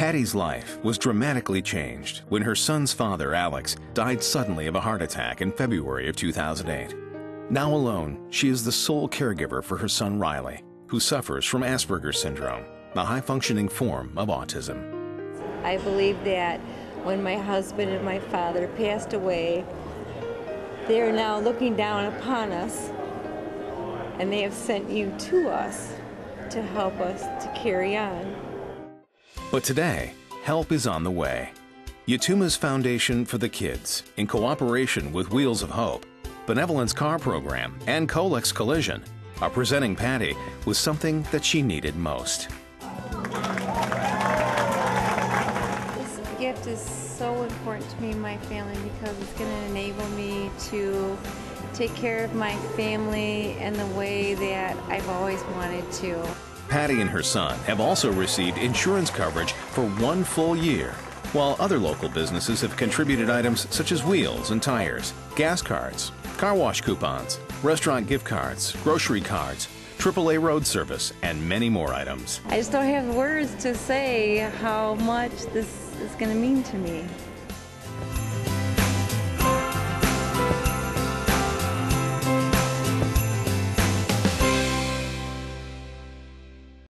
Patty's life was dramatically changed when her son's father, Alex, died suddenly of a heart attack in February of 2008. Now alone, she is the sole caregiver for her son, Riley, who suffers from Asperger's syndrome, a high-functioning form of autism. I believe that when my husband and my father passed away, they are now looking down upon us, and they have sent you to us to help us to carry on. But today, help is on the way. Yatuma's Foundation for the Kids, in cooperation with Wheels of Hope, Benevolence Car Program, and Colex Collision, are presenting Patty with something that she needed most. This gift is so important to me and my family because it's going to enable me to take care of my family in the way that I've always wanted to. Patty and her son have also received insurance coverage for 1 full year, while other local businesses have contributed items such as wheels and tires, gas cards, car wash coupons, restaurant gift cards, grocery cards, AAA road service, and many more items. I just don't have words to say how much this is going to mean to me.